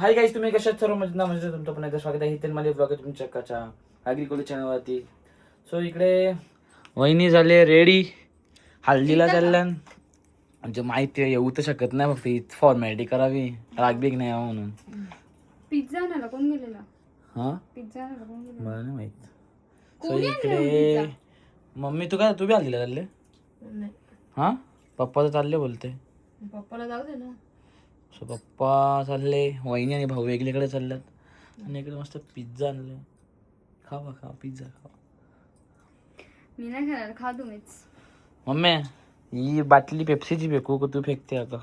Hi guys, तुम्ही कशात सर्व मजेत ना? म्हणजे तुमचं पुन्हा एकदा स्वागत आहे इथे मला ब्लॉग तुमच्या कच्या ॲग्रिकल्चर चॅनलवरती. सो इकडे वहिनी झाले रेडी, हल्दीला चालल्यान. म्हणजे माहिती आहे येऊ तर शकत नाही, फक्त ही फॉर्मॅलिटी करावी, रागबीग नाही यावं म्हणून. पिझ्झा आणायला कोण गेलेला? हां पिझ्झा आणायला कोण गेलेला? मला नाही माहित. सो कोणी आणलं इकडे पिझ्झा? मम्मी तू बी हल्दीला चालले? नाही, हां पप्पा तर चालले बोलते. पप्पाला जाऊ दे ना. सो पप्पा चालले, वहिनी आणि भाऊ वेगळीकडे चालल्यात. आणि इकडे मस्त पिझ्झा आणले. खावा खा पिझ्झा खावा. मी नाही खाणार, खा तुम्हीच. मम्मी ही बाटली पेप्सीची फेकू का तू फेकते आता?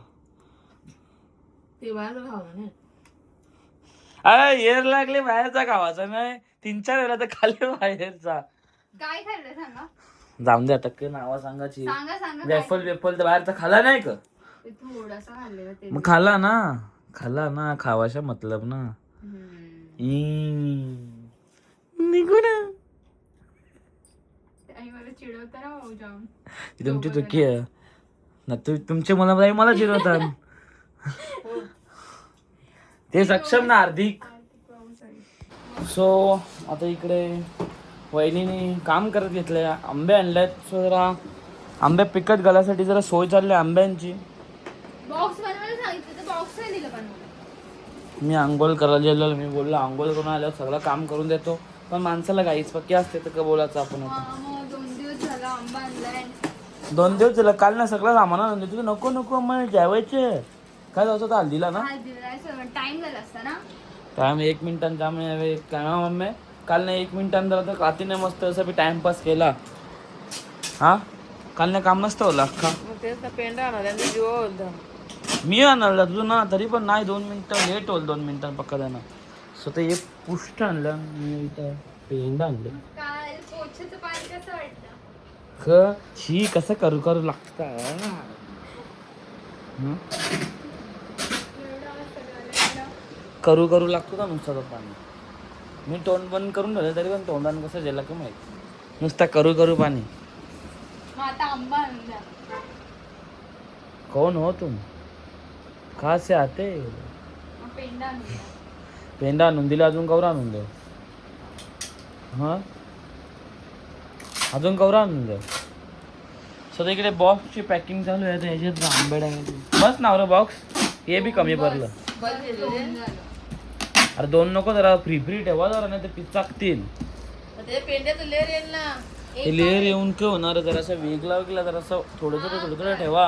ते बाहेर खावं ना. अरे येर लागले बाहेरचा खावाचा नाही, 3-4 वेळा तर खाल्ले बाहेरचा. काय खाल्लं सांगा? जाऊन दे अटक नावा सांगायची. सांगा सांगा. वेफल वेफल तर बाहेरचा खाला नाही का? ते थोडासा खाल्लेला ते. मग खाला ना खावाशा मतलब ना. निघू ना. आई मला चिडवता ना भाऊ जाऊन. ही तुमची चुकी आहे ना, तुमचे मला चिरवतात. ते सक्षम ना हार्दिक. सो आता इकडे वहिनीने काम करत घेतलंय, आंबे आणलेत. सो जरा आंबे पिकट घालायसाठी जरा सोय चालली आंब्यांची. बॉक्स बनवायला सांगितलं तर बॉक्स नाही दिलं बनवायला. मी आंघोळ करायला गेलो, मी बोललो आंघोळ करून आल्यावर सगळं काम करून देतो, पण माणसाला गाईच पक्की असते तर का बोलायचं आपण आता. मग 2 दिवस झाला आंबा आणलाय. 2 दिवस झालं, काल ना सगळं सामान आणलं. तुझं नको मला जेवायचे काय जायचं होतं हल्दीला ना? टाइम झाला असता ना. टाइम 1 मिनिटांचा काय मम्मी काल नाही 1 मिनिटांनी जरा तर कातीने मस्त असं बी टाइमपास केला. हा काल नाही काम नसतं होला अख्खा. मी आणलं तुझं ना, तरी पण नाही 2 मिनिटं लेट होईल, 2 मिनिटां पक्का ना. स्वतः हे पुष्ट आणलं, मी इथं पेंडा आणलं. काल पोछाचं पाणी कसं वाटलं? छी कसं करू लागतं. करू लागतो का नुसतं तो पाणी? मी तोंड बंद करून ठेवलं तरी पण तोंडानं कसं गेलं का माहिती, नुसता करू पाणी. मग आता आंबा आणून द्या. कौन हो तुम, कहाँ से आते? मग पेंडा आणून द्या. पेंडा आणून दिला, अजून कवरा आणून द्या. हां अजून कवरा आणून द्या. सध्या इकडे बॉक्सची पॅकिंग चालू आहे, तर ह्याच्यात आंबेड आहे. बस ना रे बॉक्स, हे बी कमी पडलं. अरे 2 नको, जरा फ्री ठेवा जरा, नाही तर पिचाकतील. लेअर येऊन काय होणार, जरासं वेगळा जरासं थोडं ठेवा.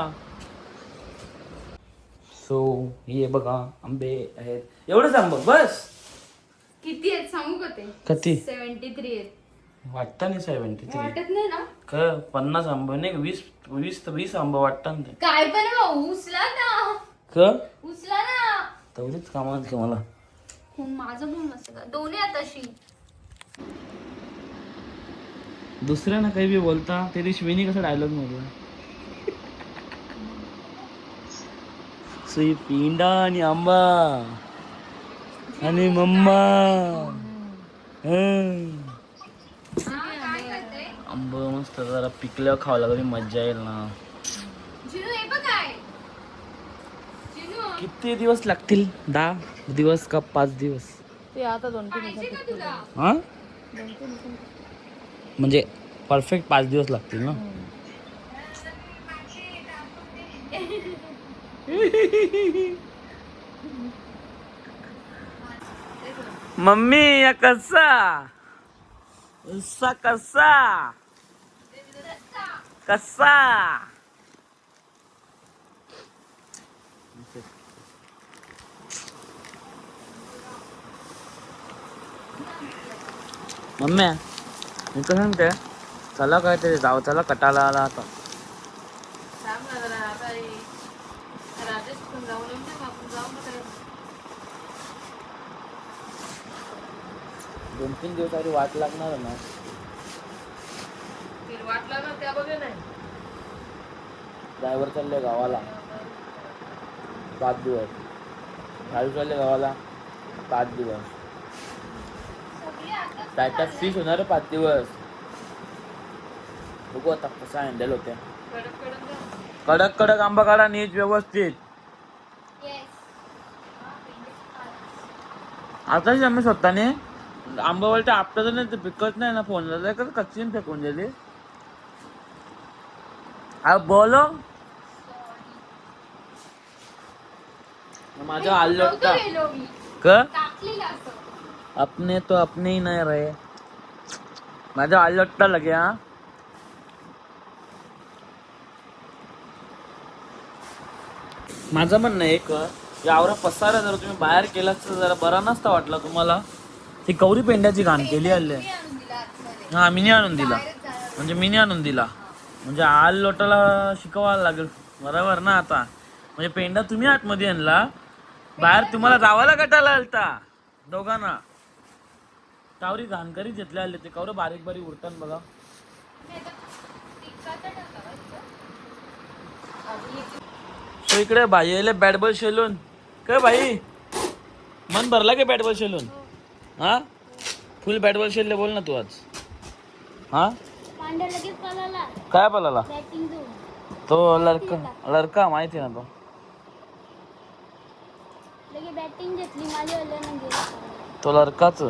सो हे बघा आंबे आहेत, एवढंच आंबे बस. किती आहेत सांगू का ते? किती? 73 आहेत. वाटतं नाही 73. वाटत नाही ना? 50 आंबे नाही, 20 आंबे वाटतं ते. काय पण भाऊ, उचला ना. उचला ना. तेवढीच कामात का मला? माझं पण नसतं, दोन्ही आता अशी. दुसऱ्यानं काही बी बोलता, ते दिवशी विनी कसं डायलॉग मध्ये सुई पिंडा आणि आंबा आणि मम्मा. आंबा मस्त जरा पिकल्यावर खावं लागेल, मज्जा येईल ना. किती दिवस लागतील? 10 दिवस का 5 दिवस? ते आता 2-3 दिवसात. हा म्हणजे परफेक्ट 5 दिवस लागतील ना. मम्मी या कसा मम्मी मी कसं सांगते, चला काय तरी जाऊ, चला कटाला आला आता. दोन 3 दिवस आधी वाट लागणार ना. वाट लागणार त्या बघे नाही. ड्रायव्हर चालले गावाला 5 दिवस, चालू चालले गावाला 5 दिवस. टाटा फिश होणार 5 दिवस. बघू आता कसं हँडल होते. कडक आंबा काढा नीट व्यवस्थित. आताच आम्ही स्वतःने आंबावलच्या आपटा नाही ते पिकत नाही ना फोनला तर कच्ची फेकून दिली. अब बोलो. माझा आल्लोट्टा गेलो मी क टाकलेलं असं. अपने तो अपने ही नाही रहे. माझा आल्लोट्टा लगे हा. माझं म्हणणं एक यावर पसारा जर तुम्ही बाहेर केलात तर जरा बरा नसता वाटला तुम्हाला. ती कवरी पेंड्याची घाण केली हल्ले. मी आणून दिला आतमध्ये. हा मिनी आणून दिला बाहेरच जाणार. म्हणजे मिनी आणून दिला म्हणजे आल लोटाला शिकवायला लागेल बरोबर ना आता. म्हणजे पेंडा तुम्ही आतमध्ये आणला बाहेर तुम्हाला जावायला गटाला आलता दोघांना. कावरी घाणकरी घेतले आले ते कवर बारीक बारीक उरतात बघा. टिक्काचं टाकायचं. सो इकडे भाई यायला बॅट बॉल शेलून काय भाई मन भरला की बॅट बॉल शेलून. हा फुल बॅट बॉल शेलले बोल ना तू आज. हा पांढरा लगेच पळाला. काय बोलाला बॅटिंग देऊन. तो लडका माहिती ना तो. लगेच बॅटिंग घेतली माझ्या वडिलांनी गेला. तो लडकाच.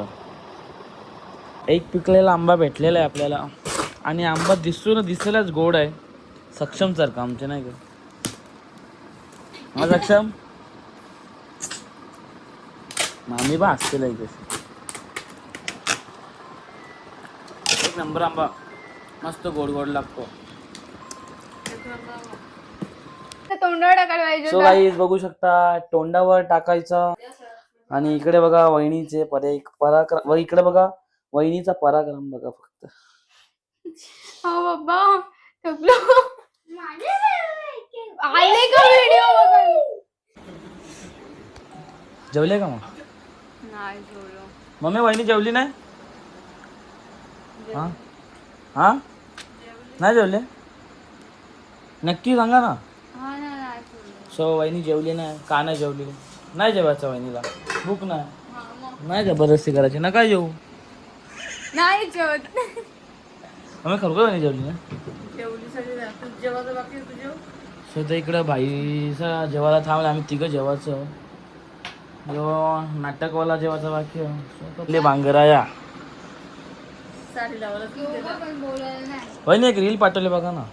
एक पिकलेला आंबा भेटलेला आहे आपल्याला आणि आंबा दिसायलाच गोड आहे. सक्षम सारखं आमचे नाही का हा सक्षम मामी बा असतील एक नंबर आंबा मस्त गोड गोड लागतो. तोंडावर टाकायला पाहिजे सो गाईज बघू शकता तोंडावर टाकायचा. आणि इकडे बघा वहिनीचे पराक्रम इकडे बघा वहिनीचा पराक्रम बघा फक्त. हो बाबा थकलो. आले का व्हिडिओ. जेवले का मग नाही जेवलो. मम्मी वहिनी जेवली नाही. हा हा नाही जेवले नक्की सांगा ना. हा ना नाही जेवलो. सो वहिनी जेवली नाही का नाही जेवली नाही जेवायचं वहिनीला भूक नाही हा मग नाही जबरदस्ती करायची ना काय जेवू. नाही जेवत. आम्ही खरोखर वहिनी जेवली ना. जेवली सगळी तू जेवायचं बाकी तू जेव. सो तर इकडं भाईचा जेवायला थांबला आम्ही तिघं जेवायचं. जो नाटकवाला जेवायचा बाकी भांगराया. साडी लावायला पण बोलायला नाही. वहिनी एक रील पाठवले बघा ना.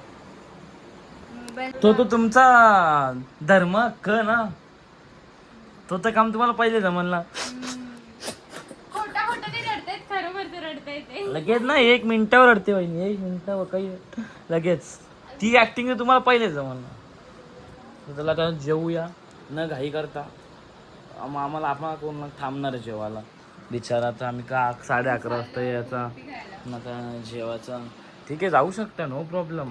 तो तुमचा धर्म ना तो तर काम तुम्हाला पहिले जमल ना. खोटा खोटा ते रडतायत खरोखर रडताय ते. लगेच ना 1 मिनिटावर रडते वहिनी 1 मिनिटावर काही लगेच ती ऍक्टिंग तुम्हाला पहिले जमल ना. तर त्याला आता जेवूया न घाई करता. आम्हाला आपण कोण थांबणार आहे जेवायला बिचारा. आता आम्ही का 11:30 वाजता यायचा मग आता जेवायचा. ठीक आहे जाऊ शकता नो प्रॉब्लेम.